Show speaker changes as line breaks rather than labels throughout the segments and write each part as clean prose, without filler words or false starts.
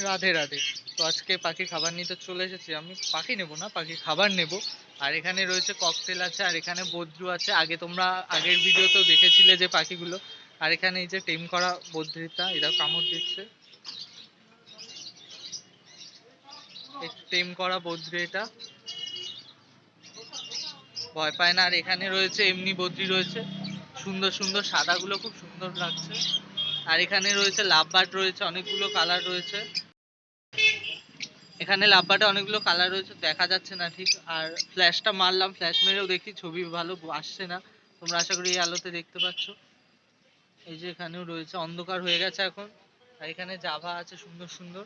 রাধে রাধে। তো আজকে পাখির খাবার নিতে চলে এসেছি। আমি পাখি নেব না, পাখির খাবার নেব। আর এখানে রয়েছে ককটেল আছে, আর এখানে বদ্রু আছে। আগে তোমরা আগের ভিডিওতেও দেখেছিলে যে পাখিগুলো। আর এখানে এই যে টেম করা বদ্রিটা, এরা কামড় দিচ্ছে। টেম করা বদ্রি এটা, ভয় পায় না। আর এখানে রয়েছে এমনি বদ্রি রয়েছে, সুন্দর সুন্দর সাদাগুলো খুব সুন্দর লাগছে। আর এখানে রয়েছে লাভ বার্ড রয়েছে, অনেকগুলো কালার রয়েছে। এখানে লাভবার্ডে অনেকগুলো কালার রয়েছে, দেখা যাচ্ছে না ঠিক। আর ফ্ল্যাশটা মারলাম, ফ্ল্যাশ মেরেও দেখি ছবি ভালো আসছে না। তোমরা আশা করি এই আলোতে দেখতে পাচ্ছ। এই যে এখানেও রয়েছে, অন্ধকার হয়ে গেছে এখন। আর এখানে জাভা আছে সুন্দর সুন্দর।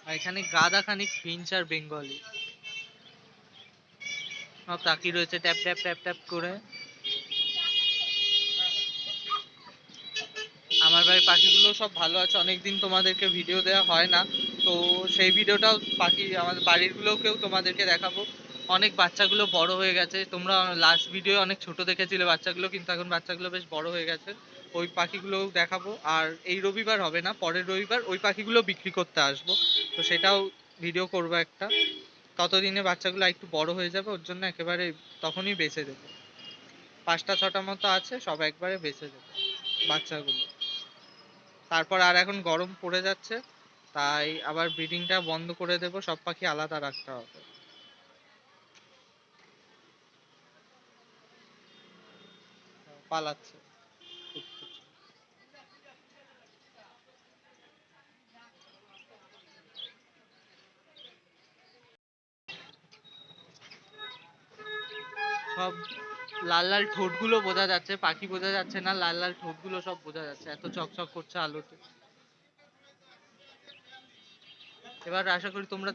আর এখানে গাদা খানিক ফিঞ্চ আর বেঙ্গলি সব তাকিয়ে রয়েছে ট্যাপ ট্যাপ ট্যাপ ট্যাপ করে। আমার বাড়ির পাখিগুলো সব ভালো আছে, অনেকদিন তোমাদেরকে ভিডিও দেওয়া হয় না। তো সেই ভিডিওটাও পাখি আমাদের বাড়ির গুলোকেও তোমাদেরকে দেখাবো। অনেক বাচ্চাগুলো বড় হয়ে গেছে, তোমরা লাস্ট ভিডিও অনেক ছোট দেখেছিলে বাচ্চাগুলো, কিন্তু এখন বাচ্চাগুলো বেশ বড় হয়ে গেছে। ওই পাখিগুলো দেখাবো। আর এই রবিবার হবে না, পরের রবিবার ওই পাখিগুলো বিক্রি করতে আসবো। তো সেটাও ভিডিও করবো একটা। ততদিনে বাচ্চাগুলো একটু বড় হয়ে যাবে, ওর জন্য একেবারে তখনই বেচে দেবো। 5টা 6টা মতো আছে, সব একবারে বেচে দেবো বাচ্চাগুলো। তারপর আর এখন গরম পড়ে যাচ্ছে, তাই আবার ব্রিডিংটা বন্ধ করে দেব, সব পাখি আলাদা রাখতে হবে। পালাচ্ছে। সব লাল লাল ঠোঁটগুলো বোঝা যাচ্ছে, পাখি বোঝা যাচ্ছে না, লাল লাল ঠোঁটগুলো সব বোঝা যাচ্ছে, এত চকচক করছে আলোতে। এবার আশা করি তোমরা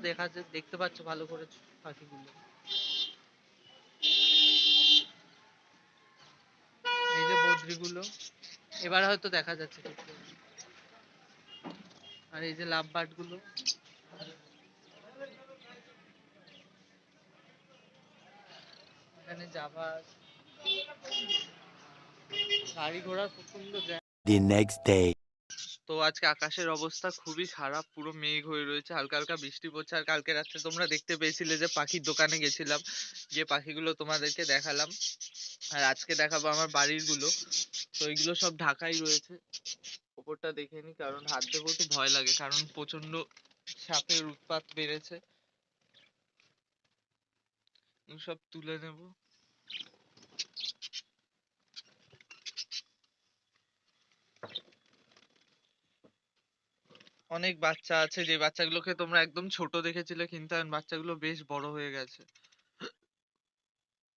দেখতে পাচ্ছ ভালো করে পাখিগুলো। এই যে বদ্রিগুলো, এবার হয়তো দেখা যাচ্ছে ঠিক করে। আর এই যে লাভ বার্ড গুলো, এখানে জাভা, গাড়ি ঘোড়ার প্রচন্ড জ্যাম।
The next day.
তো আজকে আকাশের অবস্থা খুবই খারাপ, পুরো মেঘ হয়ে রয়েছে, হালকা হালকা বৃষ্টি পড়ছে। আর কালকে রাত্রে তোমরা দেখতে পেয়েছিলে যে পাখির দোকানে গেছিলাম, যে পাখিগুলো তোমাদেরকে দেখালাম। আর আজকে দেখাবো আমার বাড়ির গুলো। তো এগুলো সব ঢাকাই রয়েছে। ওপরটা দেখে নি, কারণ হাত দেবো তো ভয় লাগে, কারণ প্রচন্ড সাপের উৎপাত বেড়েছে। সব তুলে নেব। অনেক বাচ্চা আছে, যে বাচ্চাগুলোকে তোমরা একদম ছোট দেখেছিলে, কিন্তু এখন বাচ্চাগুলো বেশ বড় হয়ে গেছে।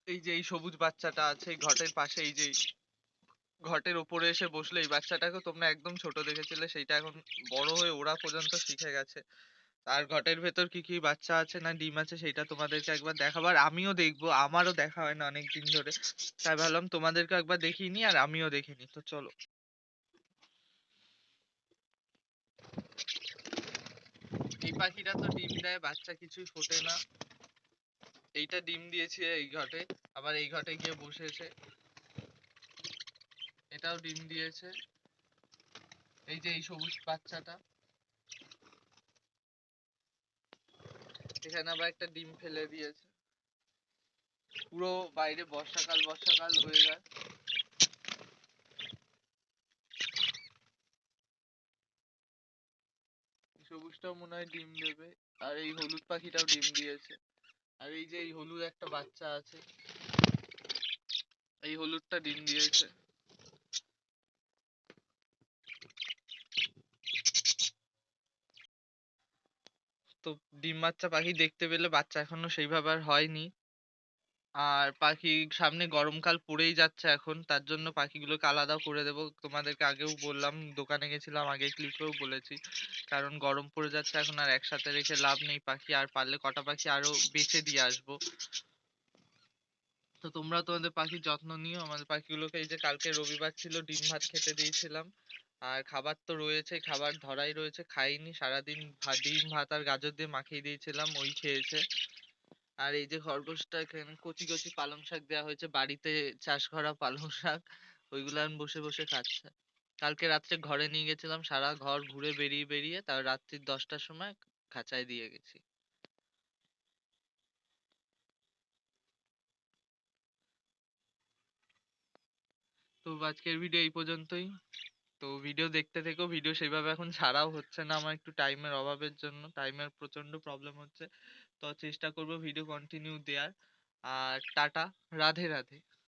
এই যে এই সবুজ বাচ্চাটা আছে এই ঘটের পাশে, এই যে ঘটের ওপরে এসে বসলে, এই বাচ্চাটাকে তোমরা একদম ছোট দেখেছিলে, সেইটা এখন বড় হয়ে ওড়া পর্যন্ত শিখে গেছে। আর ঘটের ভেতর কি কি বাচ্চা আছে না ডিম আছে, সেটা তোমাদেরকে একবার দেখাবার, আমিও দেখবো, আমারও দেখা হয় না অনেক দিন ধরে। তাই ভাবলাম তোমাদেরকে একবার দেখিয়ে নি, আর আমিও দেখিনি। তো চলো। এই পাখিটা তো ডিম দেয়, বাচ্চা কিছুই ফোটে না। এইটা ডিম দিয়েছে এই ঘটে, আবার এই ঘটে গিয়ে বসেছে, এটাও ডিম দিয়েছে। এই যে এই সবুজ বাচ্চাটা, এখানে আবার একটা ডিম ফেলে দিয়েছে। পুরো বাইরে বর্ষাকাল বর্ষাকাল হয়ে যায়। সবুজটাও মনে হয় ডিম দেবে। আর এই হলুদ পাখিটাও ডিম দিয়েছে। আর এই যে এই হলুদ একটা বাচ্চা আছে, এই হলুদটা ডিম দিয়েছে। তো ডিম বাচ্চা পাখি দেখতে পেলে, বাচ্চা এখনো সেইভাবে আর হয়নি। আর পাখি সামনে গরমকাল পড়েই যাচ্ছে এখন, তার জন্য পাখিগুলোকে আলাদা করে দেবো। তোমাদেরকে আগেও বললাম, দোকানে গেছিলাম, আগের ক্লিপেও বলেছি। কারণ গরম পড়ে যাচ্ছে এখন, আর একসাথে রেখে লাভ নেই পাখি। আর পারলে কটা পাখি আরো বেঁচে দিয়ে আসবো। তো তোমরা তোমাদের পাখির যত্ন নিও। আমাদের পাখিগুলোকে এই যে কালকে রবিবার ছিল, ডিম ভাত খেতে দিয়েছিলাম। আর খাবার তো রয়েছে, খাবার ধরাই রয়েছে, খাইনি সারাদিন। ডিম ভাত আর গাজর দিয়ে মাখিয়ে দিয়েছিলাম, ওই খেয়েছে। আর এই যে খরগোশটা, এখানে কচি কচি পালং শাক দেওয়া হয়েছে, বাড়িতে চাষ করা পালং শাক, ওইগুলো এখন বসে বসে খাচ্ছে। কালকে রাত্রে ঘরে নিয়ে গেছিলাম, সারা ঘর ঘুরে বেরিয়ে বেরিয়ে তার রাত্রি 10টার সময় খাঁচায় দিয়ে গেছি। তো আজকের ভিডিও এই পর্যন্তই। তো ভিডিও দেখতে থেকো, ভিডিও সেভাবে এখন ছাড়াও হচ্ছে না আমার একটু টাইমের অভাবের জন্য, টাইমের প্রচন্ড প্রবলেম হচ্ছে। তো চেষ্টা করবো ভিডিও কন্টিনিউ দেওয়ার। আর টাটা, রাধে রাধে।